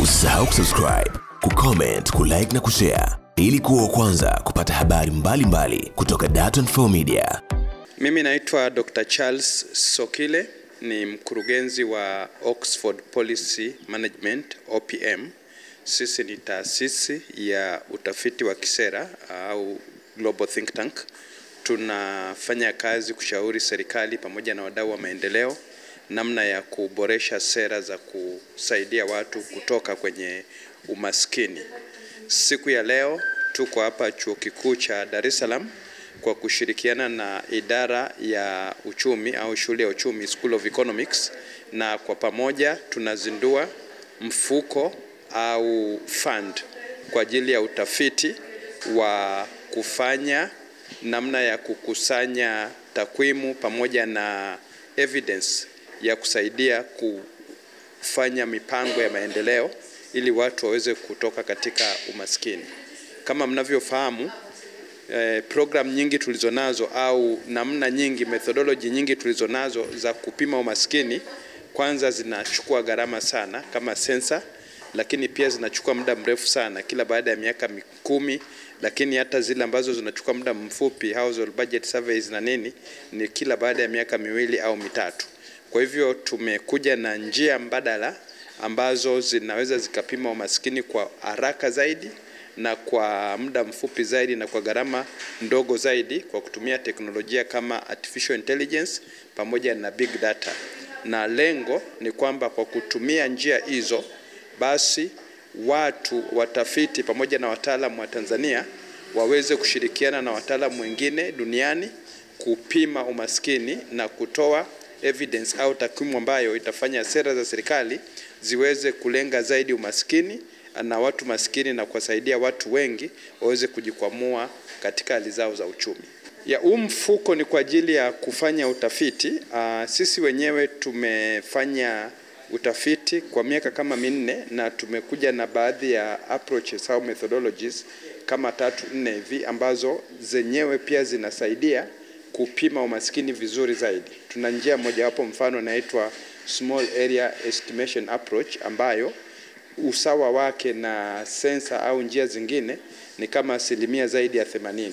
Usisahau kusubscribe, kucomment, kulike na kushare ili kuwa kwanza kupata habari mbalimbali kutoka Dar24 Media. Mimi naitwa Dr. Charles Sokile, ni mkurugenzi wa Oxford Policy Management OPM. Sisi ni taasisi ya utafiti wa kisera au Global Think Tank. Tunafanya kazi kushauri serikali pamoja na wadau wa maendeleo namna ya kuboresha sera za kusaidia watu kutoka kwenye umaskini. Siku ya leo tuko hapa Chuo Kikuu cha Dar es Salaam kwa kushirikiana na idara ya uchumi au shule ya uchumi School of Economics, na kwa pamoja tunazindua mfuko au fund kwa ajili ya utafiti wa kufanya namna ya kukusanya takwimu pamoja na evidence ya kusaidia kufanya mipango ya maendeleo ili watu waweze kutoka katika umaskini. Kama mnavyofahamu, program nyingi tulizonazo au namna nyingi, methodology nyingi tulizonazo za kupima umaskini, kwanza zinachukua gharama sana kama sensa, lakini pia zinachukua muda mrefu sana kila baada ya miaka 10, lakini hata zile ambazo zinachukua muda mfupi, household budget surveys na nini, ni kila baada ya miaka 2 au 3. Kwa hivyo tumekuja na njia mbadala ambazo zinaweza zikapima umaskini kwa haraka zaidi na kwa muda mfupi zaidi na kwa gharama ndogo zaidi kwa kutumia teknolojia kama artificial intelligence pamoja na big data. Na lengo ni kwamba kwa kutumia njia hizo basi watu, watafiti pamoja na wataalamu wa Tanzania waweze kushirikiana na wataalamu wengine duniani kupima umaskini na kutoa evidence au takwimu ambayo itafanya sera za serikali ziweze kulenga zaidi umaskini na watu maskini na kuwasaidia watu wengi waweze kujikwamua katika hali zao za uchumi. Mfuko ni kwa ajili ya kufanya utafiti. Sisi wenyewe tumefanya utafiti kwa miaka kama 4 na tumekuja na baadhi ya approaches au methodologies kama 3-4 hivi ambazo zenyewe pia zinasaidia kupima umaskini vizuri zaidi. Tuna njia moja hapo, mfano inaitwa small area estimation approach, ambayo usawa wake na sensa au njia zingine ni kama asilimia zaidi ya 80,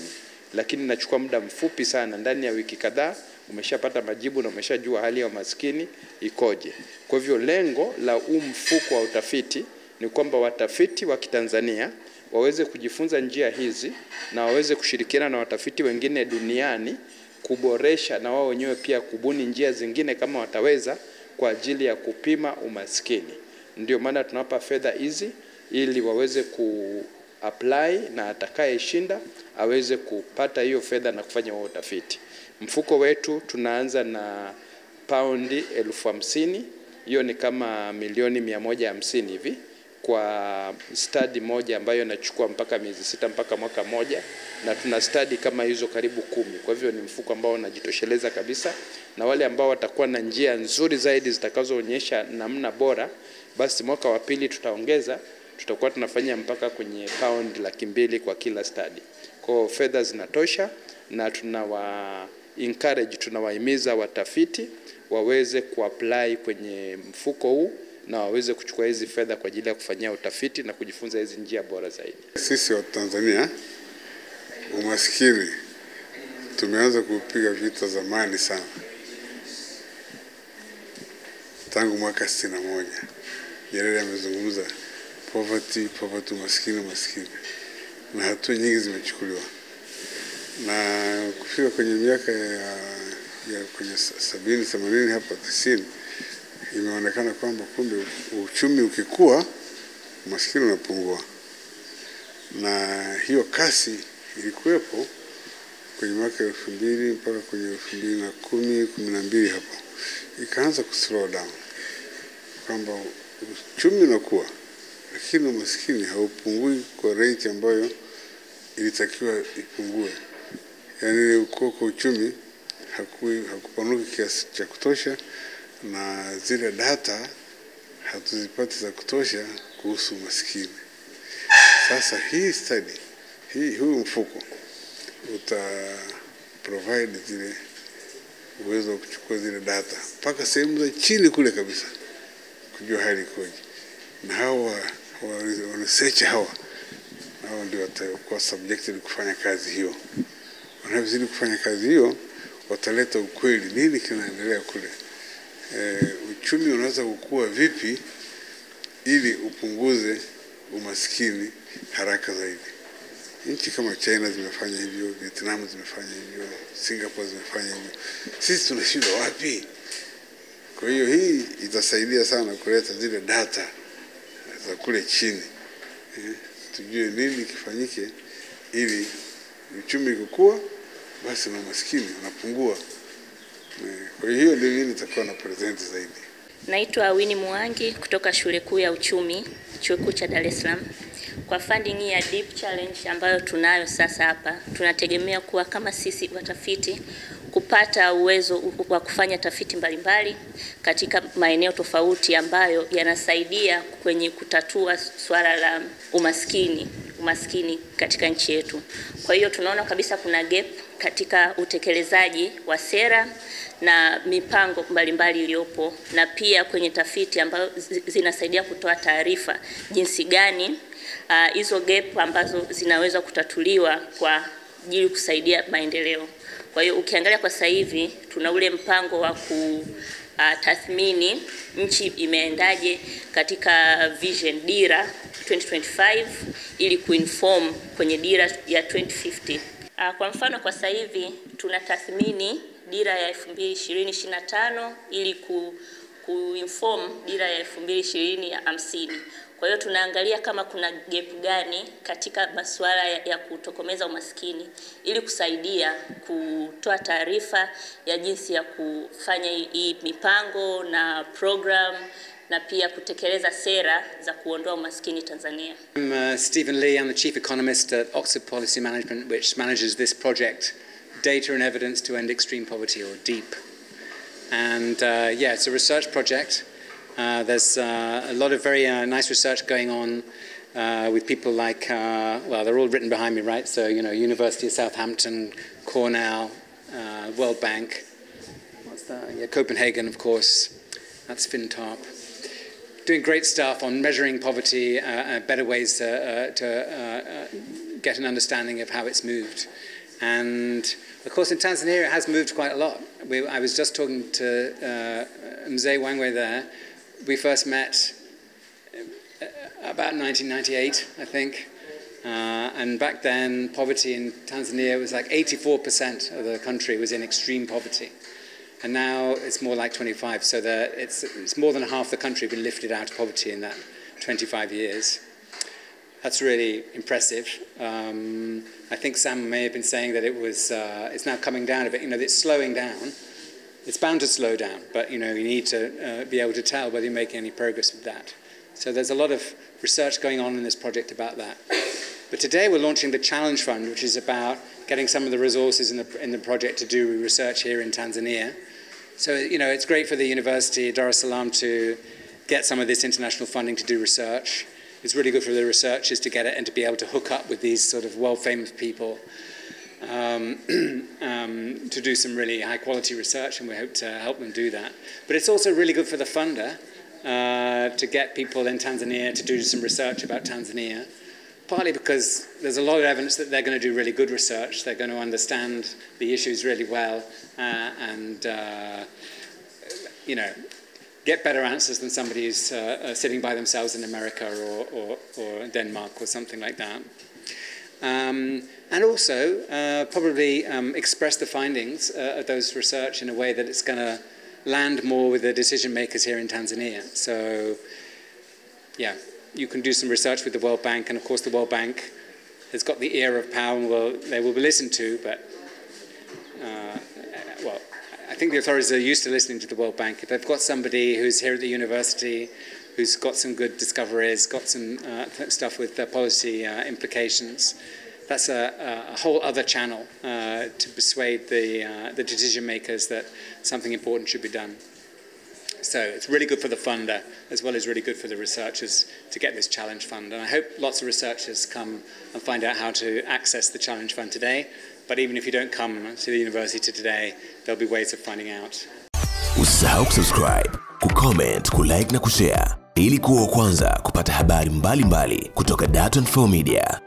lakini inachukua muda mfupi sana. Ndani ya wiki kadhaa umeshapata majibu na umeshajua hali ya umaskini ikoje. Kwa hivyo lengo la mfuko wa utafiti ni kwamba watafiti wa Kitanzania waweze kujifunza njia hizi na waweze kushirikiana na watafiti wengine duniani kuboresha na wao wenyewe pia kubuni njia zingine kama wataweza kwa ajili ya kupima umaskini. Ndio maana tunawapa fedha hizi ili waweze ku-apply na atakayeshinda aweze kupata hiyo fedha na kufanya huo utafiti. Mfuko wetu tunaanza na paundi 50,000, hiyo ni kama milioni 150 hivi kwa study moja ambayo inachukua mpaka miezi 6 mpaka mwaka mmoja, na tuna study kama hizo karibu 10. Kwa hivyo ni mfuko ambao unajitosheleza kabisa, na wale ambao watakuwa na njia nzuri zaidi zitakazoonyesha namna bora, basi mwaka wa pili tutakuwa tunafanya mpaka kwenye pound 200,000 kwa kila study. Kwa fedha zinatosha, na tunawahimiza watafiti waweze kuapply kwenye mfuko huu na waweze kuchukua hizi fedha kwa ajili ya kufanyia utafiti na kujifunza hizi njia bora zaidi. Sisi wa Tanzania umasikini tumeanza kupiga vita zamani sana. Tangu mwaka 61 Nyerere amezungumza poverty, umasikini, na hatua nyingi zimechukuliwa. Na kufika kwenye miaka ya kwenye 70, 80 hapa 90 imeonekana kwamba kumbe uchumi ukikua umaskini unapungua. Na hiyo kasi ilikuwepo kwenye mwaka 2000 mpaka kwenye 2010, 12 hapo. Ikaanza kuslow down. Kwamba uchumi unakuwa lakini umaskini haupungui kwa rate ambayo ilitakiwa ipungue. Yaani ukoko uchumi hakupanuki kiasi cha kutosha, na zile data hatuzipati za kutosha kuhusu umaskini. Sasa hii study, huu mfuko provide zile uwezo wa kuchukua zile data mpaka sehemu za chini kule kabisa kujua hali ikoje. na hawa research hawa ndio watakuwa subjected kufanya kazi hiyo. Wanapozidi kufanya kazi hiyo, wataleta ukweli nini kinaendelea kule. Uchumi unaweza kukua vipi ili upunguze umasikini haraka zaidi. Nchi kama China zimefanya hivyo, Vietnam zimefanya hivyo, Singapore zimefanya hivyo. Sisi tunashindwa wapi? Kwa hiyo hii itasaidia sana kuleta zile data za kule chini. Tujue nini kifanyike ili uchumi kukua, basi na umasikini unapungua. Kwa hiyo ndio mimi nitakuwa na present zaidi. Naitwa Winnie Mwangi kutoka Shule Kuu ya Uchumi, Chuo Kikuu cha Dar es Salaam. Kwa funding ya deep challenge ambayo tunayo sasa hapa, tunategemea kuwa kama sisi watafiti kupata uwezo wa kufanya tafiti mbalimbali katika maeneo tofauti ambayo yanasaidia kwenye kutatua swala la umaskini katika nchi yetu. Kwa hiyo tunaona kabisa kuna gap katika utekelezaji wa sera na mipango mbalimbali iliyopo, na pia kwenye tafiti ambazo zinasaidia kutoa taarifa jinsi gani hizo gap ambazo zinaweza kutatuliwa kwa ajili kusaidia maendeleo. Kwa hiyo ukiangalia kwa sasa hivi tuna ule mpango wa kutathmini nchi imeendaje katika vision dira 2025 ili kuinform kwenye dira ya 2050. Kwa mfano kwa sasa hivi tunatathmini dira ya 2025 ili kuinform dira ya 2050. Kwa hiyo tunaangalia kama kuna gap gani katika masuala ya kutokomeza umaskini ili kusaidia kutoa taarifa ya jinsi ya kufanya hii mipango na program na pia kutekeleza sera za kuondoa umaskini Tanzania. I'm Stephen Lee. I'm the Chief Economist at Oxford Policy Management, which manages this project, Data and Evidence to End Extreme Poverty, or DEEP. And yeah, it's a research project. There's a lot of very nice research going on with people like, well, they're all written behind me, right? So, you know, University of Southampton, Cornell, World Bank, what's that? Yeah, Copenhagen, of course. That's FinTop. Doing great stuff on measuring poverty, better ways to get an understanding of how it's moved. And of course in Tanzania it has moved quite a lot. I was just talking to Mzee Wangwe there. We first met about 1998, I think. And back then poverty in Tanzania was like 84% of the country was in extreme poverty. And now it's more like 25, so that it's more than half the country been lifted out of poverty in that 25 years. That's really impressive. I think Sam may have been saying that it's now coming down a bit. You know, it's slowing down. It's bound to slow down, but you know, you need to be able to tell whether you're making any progress with that. So there's a lot of research going on in this project about that. But today we're launching the Challenge Fund, which is about getting some of the resources in the project to do research here in Tanzania. So, you know, it's great for the University, Dar es Salaam, to get some of this international funding to do research. It's really good for the researchers to get it and to be able to hook up with these sort of world-famous people to do some really high-quality research, and we hope to help them do that. But it's also really good for the funder to get people in Tanzania to do some research about Tanzania, partly because there's a lot of evidence that they're going to do really good research. They're going to understand the issues really well and you know, get better answers than somebody who's sitting by themselves in America or Denmark or something like that. And also probably express the findings of those research in a way that it's going to land more with the decision makers here in Tanzania. So yeah, you can do some research with the World Bank, and of course the World Bank has got the ear of power and they will be listened to, but well, I think the authorities are used to listening to the World Bank. If they've got somebody who's here at the university, who's got some good discoveries, got some stuff with policy implications, that's a whole other channel to persuade the decision makers that something important should be done. So it's really good for the funder as well as really good for the researchers to get this Challenge Fund. And I hope lots of researchers come and find out how to access the Challenge Fund today. But even if you don't come to the university today, there'll be ways of finding out. Usisahau kusubscribe, kucomment, kulike na kushare ili kuwa wa kwanza kupata habari mbalimbali kutoka Dar24 Media.